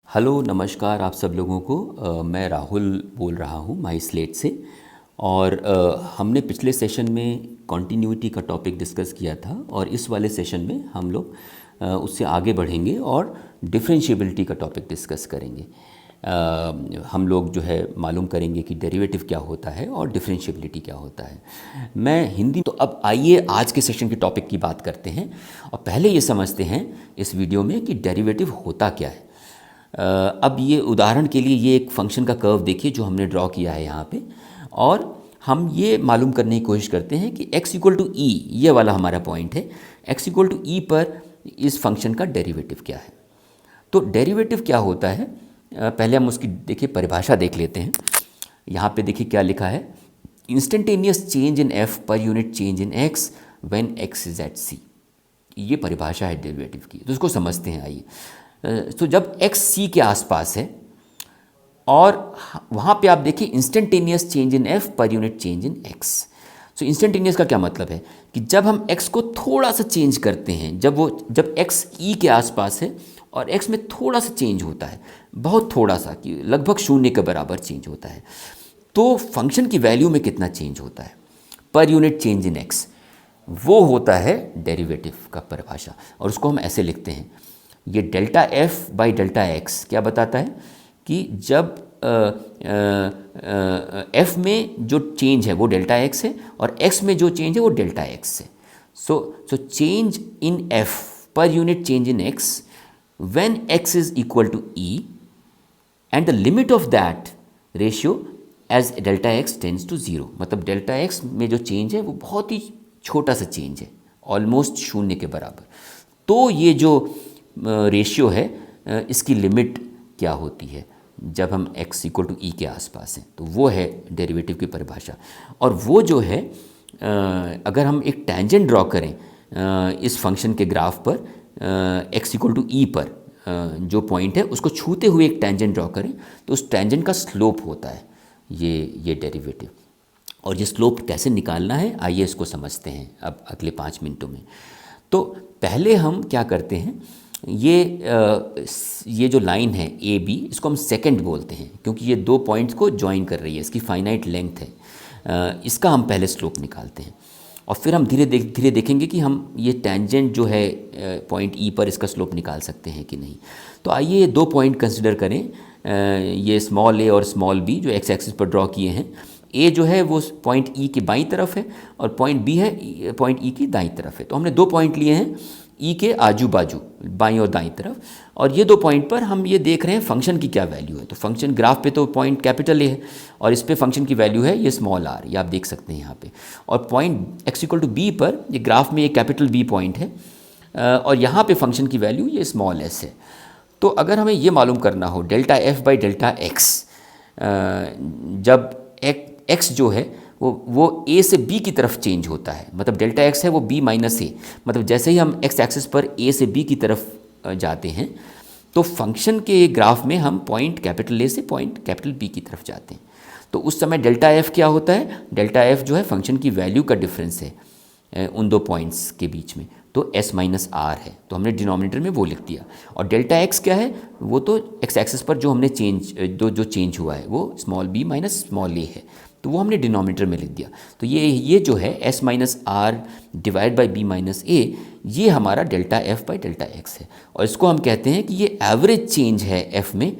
Hello नमस्कार आप सब लोगों को। मैं राहुल बोल रहा हूँ माई स्लेट से। और हमने पिछले सेशन में कॉन्टिन्यूटी का टॉपिक डिस्कस किया था और इस वाले सेशन में हम लोग उससे आगे बढ़ेंगे और डिफरेंशिएबिलिटी का टॉपिक डिस्कस करेंगे। हम लोग जो है मालूम करेंगे कि डेरिवेटिव क्या होता है और डिफरेंशिएबिलिटी क्या होता है। मैं हिंदी तो अब आइए आज के सेशन के टॉपिक की बात करते हैं और पहले ये समझते हैं इस वीडियो में कि डेरिवेटिव होता क्या है। अब ये उदाहरण के लिए ये एक फंक्शन का कर्व देखिए जो हमने ड्रॉ किया है यहाँ पे, और हम ये मालूम करने की कोशिश करते हैं कि x इक्वल टू ई, ये वाला हमारा पॉइंट है, x इक्वल टू ई पर इस फंक्शन का डेरिवेटिव क्या है। तो डेरिवेटिव क्या होता है, पहले हम उसकी देखिए परिभाषा देख लेते हैं। यहाँ पे देखिए क्या लिखा है, instantaneous change in f per unit change in x when x is at c। ये परिभाषा है डेरिवेटिव की, तो उसको समझते हैं आइए। तो जब x c के आसपास है और वहाँ पे आप देखिए instantaneous change in f per unit change in x। So instantaneous का क्या मतलब है कि जब हम x को थोड़ा सा चेंज करते हैं, जब x e के आसपास है और x में थोड़ा सा चेंज होता है, बहुत थोड़ा सा, कि लगभग शून्य के बराबर चेंज होता है, तो फंक्शन की वैल्यू में कितना चेंज होता है पर यूनिट चेंज इन x, वो होता है डेरिवेटिव का परिभाषा। और उसको हम ऐसे लिखते हैं, ये delta F by delta x क्या बताता है कि जब एफ में जो चेंज है वो डेल्टा एक्स है और एक्स में जो चेंज है वो डेल्टा एक्स है। So change in f per unit change in x when x is equal to e and the limit of that ratio as delta x tends to zero. मतलब delta x में जो change है वो बहुत ही छोटा सा change है, almost शून्य के बराबर। तो ये जो रेशियो है, इसकी लिमिट क्या होती है जब हम x इक्वल टू ई के आसपास हैं, तो वो है डेरिवेटिव की परिभाषा। और वो जो है, अगर हम एक टेंजेंट ड्रॉ करें इस फंक्शन के ग्राफ पर, x इक्वल टू ई पर जो पॉइंट है उसको छूते हुए एक टेंजेंट ड्रॉ करें, तो उस टेंजेंट का स्लोप होता है ये डेरिवेटिव। और ये स्लोप कैसे निकालना है आइए इसको समझते हैं अब अगले 5 मिनटों में। तो पहले हम क्या करते हैं, ये जो लाइन है ए बी, इसको हम सेकंड बोलते हैं क्योंकि ये दो पॉइंट्स को ज्वाइन कर रही है, इसकी फाइनाइट लेंथ है। इसका हम पहले स्लोप निकालते हैं और फिर हम धीरे देखेंगे कि हम ये टेंजेंट जो है पॉइंट ई पर, इसका स्लोप निकाल सकते हैं कि नहीं। तो आइए ये दो पॉइंट कंसिडर करें, ये स्मॉल ए और स्मॉल बी जो एक्स एक्सिस पर ड्रॉ किए हैं। ए जो है वो पॉइंट ई की बाईं तरफ है और पॉइंट बी है पॉइंट ई की दाईं तरफ है। तो हमने दो पॉइंट लिए हैं ई के आजू बाजू, बाईं और दाईं तरफ, और ये दो पॉइंट पर हम ये देख रहे हैं फंक्शन की क्या वैल्यू है। तो फंक्शन ग्राफ पे तो पॉइंट कैपिटल ए है और इस पे फंक्शन की वैल्यू है ये स्मॉल आर, ये आप देख सकते हैं यहाँ पे। और point x equal to b पर, ये ग्राफ में ये कैपिटल बी पॉइंट है और यहाँ पे फंक्शन की वैल्यू ये स्मॉल एस है। तो अगर हमें ये मालूम करना हो delta F by delta x, जब एक्स जो है वो ए से बी की तरफ चेंज होता है, मतलब डेल्टा एक्स है वो बी माइनस ए, मतलब जैसे ही हम एक्स एक्सिस पर ए से बी की तरफ जाते हैं तो फंक्शन के ग्राफ में हम पॉइंट कैपिटल ए से पॉइंट कैपिटल बी की तरफ जाते हैं। तो उस समय डेल्टा एफ क्या होता है, डेल्टा एफ जो है फंक्शन की वैल्यू का डिफरेंस है उन दो पॉइंट्स के बीच में, तो एस माइनस आर है, तो हमने डिनोमिनेटर में वो लिख दिया। और डेल्टा एक्स क्या है, वो तो एक्स एक्सिस पर जो हमने जो चेंज हुआ है वो स्मॉल बी माइनस स्मॉल ए है, तो वो हमने डिनोमिनेटर में लिख दिया। तो ये जो है S minus R divide by B minus A, ये हमारा delta F by delta x है। और इसको हम कहते हैं कि ये एवरेज चेंज है एफ में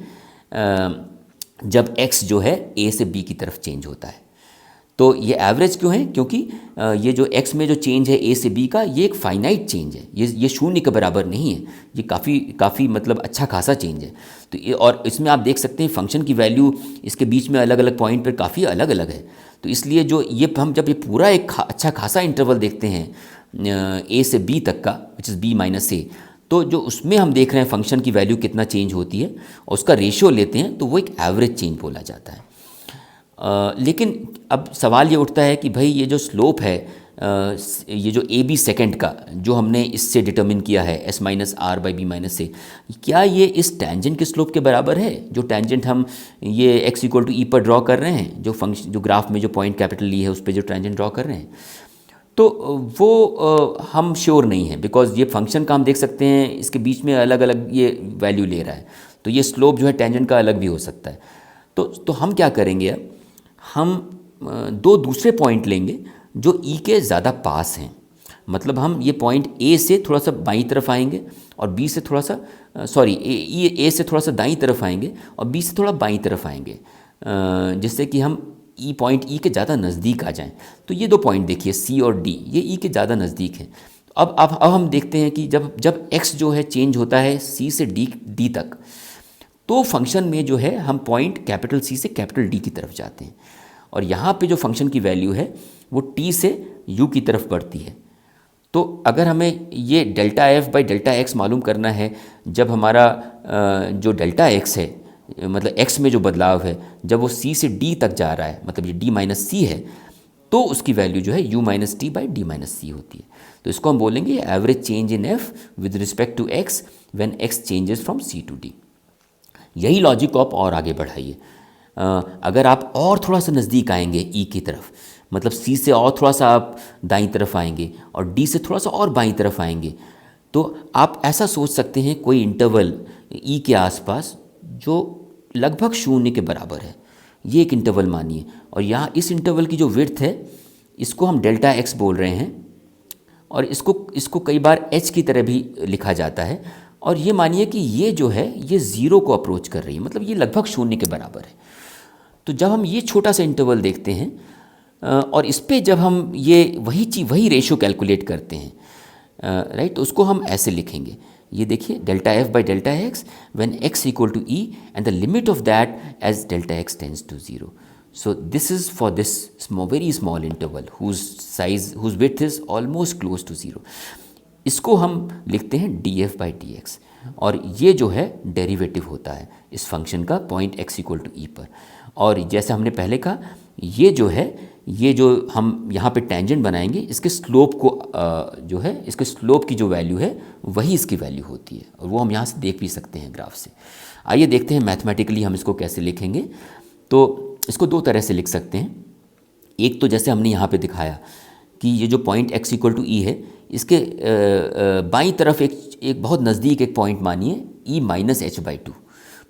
जब एक्स जो है ए से बी की तरफ चेंज होता है। तो ये एवरेज क्यों है, क्योंकि ये जो x में जो चेंज है ए से बी का, ये एक फाइनाइट चेंज है, ये शून्य के बराबर नहीं है, ये काफ़ी मतलब अच्छा खासा चेंज है। तो ये, और इसमें आप देख सकते हैं फंक्शन की वैल्यू इसके बीच में अलग अलग पॉइंट पर काफ़ी अलग अलग है। तो इसलिए जो ये हम जब ये पूरा एक अच्छा खासा इंटरवल देखते हैं ए से बी तक का, विच इज़ बी माइनस ए, तो जो उसमें हम देख रहे हैं फंक्शन की वैल्यू कितना चेंज होती है और उसका रेशियो लेते हैं, तो वो एक एवरेज चेंज बोला जाता है। लेकिन अब सवाल ये उठता है कि भाई ये जो स्लोप है, ये जो ए बी सेकेंड का जो हमने इससे डिटर्मिन किया है S minus R by B minus A, क्या ये इस टेंजेंट के स्लोप के बराबर है, जो टेंजेंट हम ये एक्स इक्वल टू ई पर ड्रॉ कर रहे हैं, जो फंक्शन जो ग्राफ में जो पॉइंट कैपिटल ई है उस पर जो टेंजेंट ड्रॉ कर रहे हैं। तो वो हम श्योर नहीं है, बिकॉज ये फंक्शन का हम देख सकते हैं इसके बीच में अलग अलग ये वैल्यू ले रहा है। तो ये स्लोप जो है टेंजेंट का अलग भी हो सकता है। तो हम क्या करेंगे, अब हम दो दूसरे पॉइंट लेंगे जो ई के ज़्यादा पास हैं। मतलब हम ये पॉइंट ए से थोड़ा सा बाईं तरफ आएंगे और बी से थोड़ा सा ए से थोड़ा सा दाईं तरफ आएंगे और बी से थोड़ा बाईं तरफ आएंगे, जिससे कि हम पॉइंट ई के ज़्यादा नज़दीक आ जाएं। तो ये दो पॉइंट देखिए सी और डी, ये ई के ज़्यादा नज़दीक हैं। अब हम देखते हैं कि जब एक्स जो है चेंज होता है सी से डी तक, तो फंक्शन में जो है हम पॉइंट कैपिटल सी से कैपिटल डी की तरफ जाते हैं, और यहाँ पे जो फंक्शन की वैल्यू है वो टी से यू की तरफ बढ़ती है। तो अगर हमें ये delta F by delta x मालूम करना है, जब हमारा जो डेल्टा एक्स है, मतलब एक्स में जो बदलाव है, जब वो सी से डी तक जा रहा है, मतलब ये डी माइनस सी है, तो उसकी वैल्यू जो है U minus T by D minus C होती है। तो इसको हम बोलेंगे average change in F with respect to X when X changes from C to D. यही लॉजिक को आप और आगे बढ़ाइए। अगर आप और थोड़ा सा नज़दीक आएंगे ई की तरफ, मतलब सी से और थोड़ा सा आप दाईं तरफ आएंगे और डी से थोड़ा सा और बाईं तरफ आएंगे, तो आप ऐसा सोच सकते हैं कोई इंटरवल ई के आसपास जो लगभग शून्य के बराबर है, ये एक इंटरवल मानिए, और यहाँ इस इंटरवल की जो विड्थ है इसको हम डेल्टा एक्स बोल रहे हैं, और इसको कई बार एच की तरह भी लिखा जाता है। और ये मानिए कि ये जो है ये ज़ीरो को अप्रोच कर रही है, मतलब ये लगभग शून्य के बराबर है। तो जब हम ये छोटा सा इंटरवल देखते हैं और इस पे जब हम ये वही रेशो कैलकुलेट करते हैं, राइट, तो उसको हम ऐसे लिखेंगे। ये देखिए delta F by delta x when x equal to e and the limit of that as delta x tends to zero. So this is for this very small interval whose width is almost close to zero. इसको हम लिखते हैं df by dx, और ये जो है derivative होता है इस फंक्शन का पॉइंट x इक्वल टू ई पर। और जैसे हमने पहले कहा, ये जो हम यहाँ पे टेंजेंट बनाएंगे, इसके स्लोप को जो है इसके स्लोप की जो वैल्यू है वही इसकी वैल्यू होती है, और वो हम यहाँ से देख भी सकते हैं ग्राफ से। आइए देखते हैं मैथमेटिकली हम इसको कैसे लिखेंगे। तो इसको दो तरह से लिख सकते हैं। एक तो जैसे हमने यहाँ पे दिखाया कि ये जो पॉइंट x इक्वल टू ई है, इसके बाईं तरफ एक बहुत नज़दीक एक पॉइंट मानिए e minus H by two.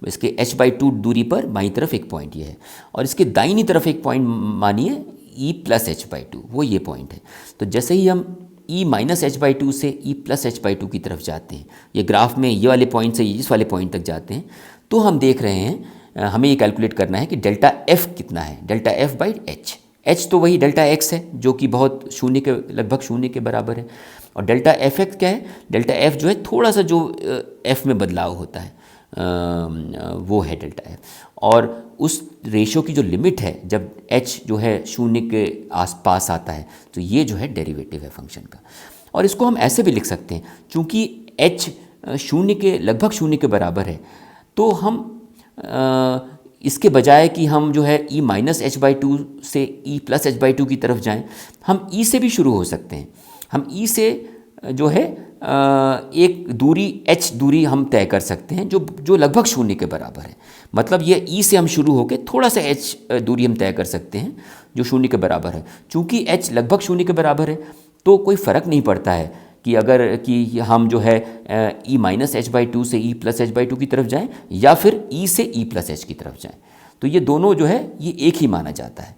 इसके h बाई टू दूरी पर बाईं तरफ एक पॉइंट ये है, और इसके दाहिनी तरफ एक पॉइंट मानिए e plus H by two, वो ये पॉइंट है। तो जैसे ही हम e minus H by two से e plus H by two की तरफ जाते हैं, ये ग्राफ में ये वाले पॉइंट से इस वाले पॉइंट तक जाते हैं, तो हम देख रहे हैं, हमें ये कैलकुलेट करना है कि डेल्टा एफ कितना है, डेल्टा एफ बाई एच तो वही डेल्टा एक्स है जो कि बहुत लगभग शून्य के बराबर है, और डेल्टा एफ एक्स क्या है, डेल्टा एफ जो है थोड़ा सा जो एफ में बदलाव होता है वो है डेल्टा एफ। और उस रेशो की जो लिमिट है जब एच जो है शून्य के आसपास आता है, तो ये जो है डेरिवेटिव है फंक्शन का। और इसको हम ऐसे भी लिख सकते हैं, चूँकि एच लगभग शून्य के बराबर है, तो हम इसके बजाय कि हम जो है e minus H by two से e plus H by two की तरफ जाएं, हम e से भी शुरू हो सकते हैं। हम e से जो है एक दूरी h दूरी हम तय कर सकते हैं जो लगभग शून्य के बराबर है। मतलब ये e से हम शुरू होकर थोड़ा सा h दूरी हम तय कर सकते हैं जो शून्य के बराबर है। चूँकि h लगभग शून्य के बराबर है, तो कोई फ़र्क नहीं पड़ता है कि हम जो है e minus H by two से e plus H by two की तरफ जाएं या फिर e से e प्लस एच की तरफ जाएं। तो ये दोनों जो है ये एक ही माना जाता है।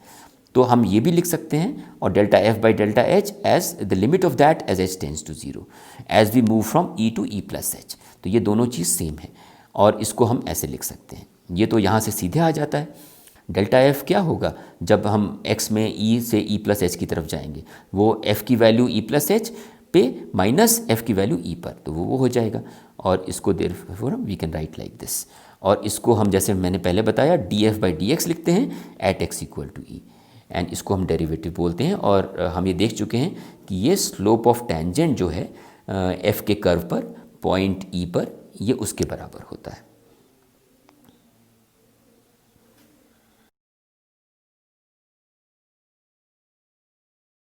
तो हम ये भी लिख सकते हैं, और delta F by delta h as the limit of that as h tends to zero as we move from e to e plus h. तो ये दोनों चीज़ सेम है, और इसको हम ऐसे लिख सकते हैं। ये तो यहाँ से सीधे आ जाता है। डेल्टा एफ क्या होगा जब हम x में e से e प्लस एच की तरफ जाएंगे, वो f की वैल्यू e प्लस एच पे माइनस f की वैल्यू e पर, तो वो हो जाएगा। और इसको therefore we can write like this, और इसको हम जैसे मैंने पहले बताया df बाई dx लिखते हैं at x equal to e, and इसको हम डेरिवेटिव बोलते हैं। और हम ये देख चुके हैं कि ये स्लोप ऑफ टेंजेंट जो है f के कर्व पर पॉइंट e पर, ये उसके बराबर होता है।